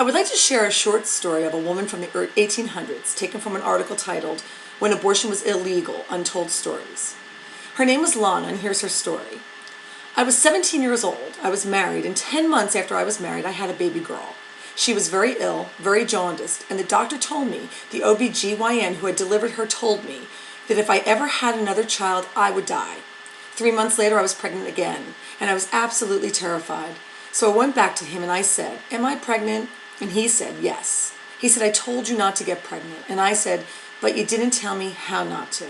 I would like to share a short story of a woman from the 1800s, taken from an article titled, "When Abortion Was Illegal, Untold Stories." Her name was Lana, and here's her story. I was 17 years old. I was married, and 10 months after I was married, I had a baby girl. She was very ill, very jaundiced, and the doctor told me, the OB-GYN who had delivered her told me, that if I ever had another child, I would die. 3 months later, I was pregnant again, and I was absolutely terrified. So I went back to him and I said, "Am I pregnant?" And he said, "Yes." He said, "I told you not to get pregnant." And I said, "But you didn't tell me how not to."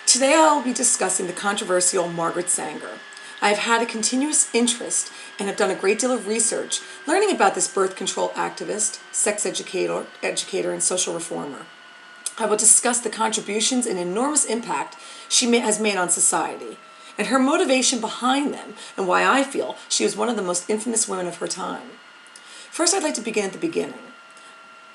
Today I will be discussing the controversial Margaret Sanger. I have had a continuous interest and have done a great deal of research learning about this birth control activist, sex educator, and social reformer. I will discuss the contributions and enormous impact she has made on society, and her motivation behind them, and why I feel she was one of the most infamous women of her time. First, I'd like to begin at the beginning.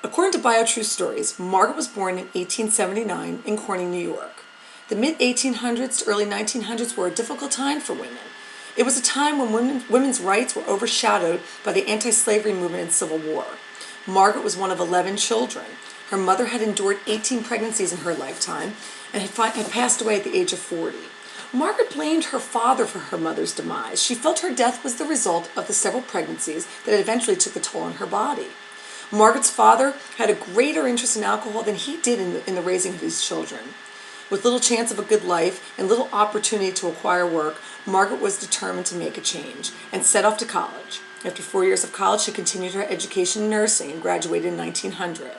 According to BioTrue Stories, Margaret was born in 1879 in Corning, New York. The mid-1800s to early 1900s were a difficult time for women. It was a time when women's rights were overshadowed by the anti-slavery movement and Civil War. Margaret was one of 11 children. Her mother had endured 18 pregnancies in her lifetime and had passed away at the age of 40. Margaret blamed her father for her mother's demise. She felt her death was the result of the several pregnancies that eventually took a toll on her body. Margaret's father had a greater interest in alcohol than he did in the raising of his children. With little chance of a good life and little opportunity to acquire work, Margaret was determined to make a change and set off to college. After 4 years of college, she continued her education in nursing and graduated in 1900.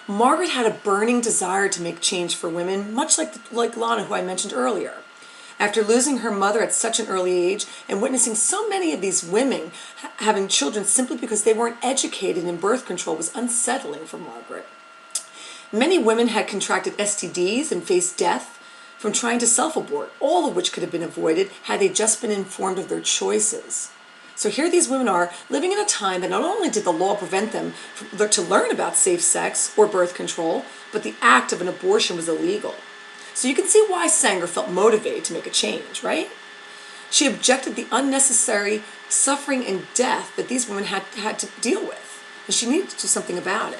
Margaret had a burning desire to make change for women, much like Lana, who I mentioned earlier. After losing her mother at such an early age and witnessing so many of these women having children simply because they weren't educated in birth control was unsettling for Margaret. Many women had contracted STDs and faced death from trying to self-abort, all of which could have been avoided had they just been informed of their choices. So here these women are, living in a time that not only did the law prevent them to learn about safe sex or birth control, but the act of an abortion was illegal. So you can see why Sanger felt motivated to make a change, right? She objected the unnecessary suffering and death that these women had to deal with, and she needed to do something about it.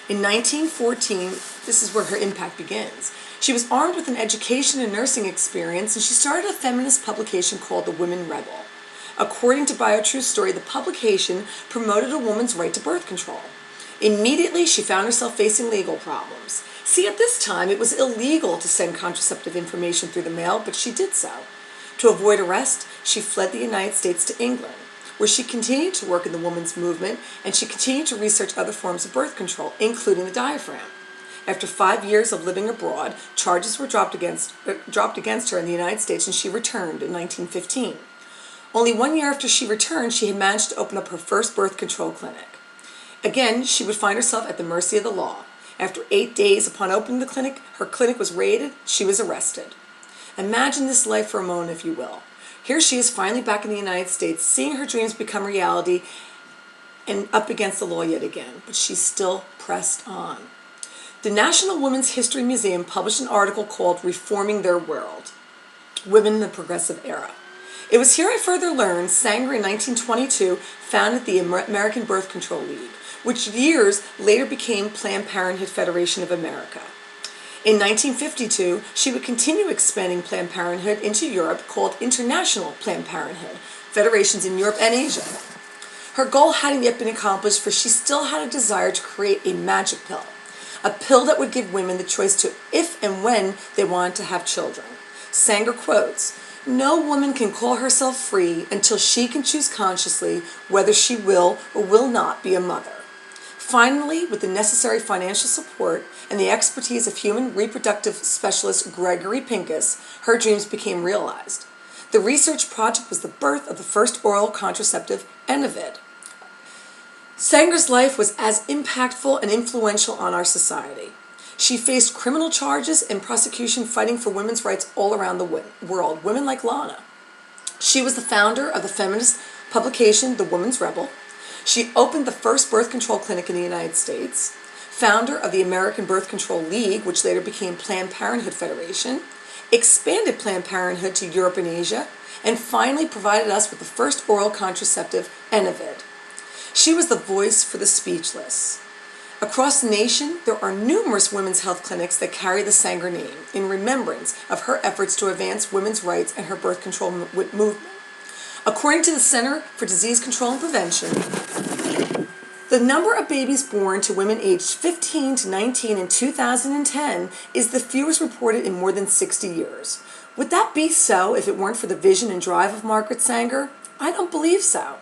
In 1914, this is where her impact begins. She was armed with an education and nursing experience, and she started a feminist publication called The Women Rebel. According to BioTrue Story, the publication promoted a woman's right to birth control. Immediately, she found herself facing legal problems. See, at this time, it was illegal to send contraceptive information through the mail, but she did so. To avoid arrest, she fled the United States to England, where she continued to work in the women's movement, and she continued to research other forms of birth control, including the diaphragm. After 5 years of living abroad, charges were dropped against her in the United States, and she returned in 1915. Only 1 year after she returned, she had managed to open up her first birth control clinic. Again, she would find herself at the mercy of the law. After 8 days upon opening the clinic, her clinic was raided, she was arrested. Imagine this life for a moment, if you will. Here she is finally back in the United States, seeing her dreams become reality and up against the law yet again, but she still pressed on. The National Women's History Museum published an article called Reforming Their World, Women in the Progressive Era. It was here I further learned Sanger in 1922 founded the American Birth Control League, which years later became Planned Parenthood Federation of America. In 1952, she would continue expanding Planned Parenthood into Europe, called International Planned Parenthood, federations in Europe and Asia. Her goal hadn't yet been accomplished, for she still had a desire to create a magic pill, a pill that would give women the choice to if and when they wanted to have children. Sanger quotes, "No woman can call herself free until she can choose consciously whether she will or will not be a mother." Finally, with the necessary financial support and the expertise of human reproductive specialist Gregory Pincus, her dreams became realized. The research project was the birth of the first oral contraceptive, Enivid. Sanger's life was as impactful and influential on our society. She faced criminal charges and prosecution fighting for women's rights all around the world, women like Lana. She was the founder of the feminist publication, The Women's Rebel. She opened the first birth control clinic in the United States, founder of the American Birth Control League, which later became Planned Parenthood Federation, expanded Planned Parenthood to Europe and Asia, and finally provided us with the first oral contraceptive, Enivid. She was the voice for the speechless. Across the nation, there are numerous women's health clinics that carry the Sanger name in remembrance of her efforts to advance women's rights and her birth control movement. According to the Center for Disease Control and Prevention, the number of babies born to women aged 15 to 19 in 2010 is the fewest reported in more than 60 years. Would that be so if it weren't for the vision and drive of Margaret Sanger? I don't believe so.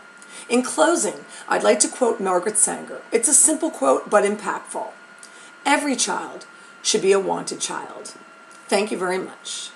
In closing, I'd like to quote Margaret Sanger. It's a simple quote, but impactful. Every child should be a wanted child. Thank you very much.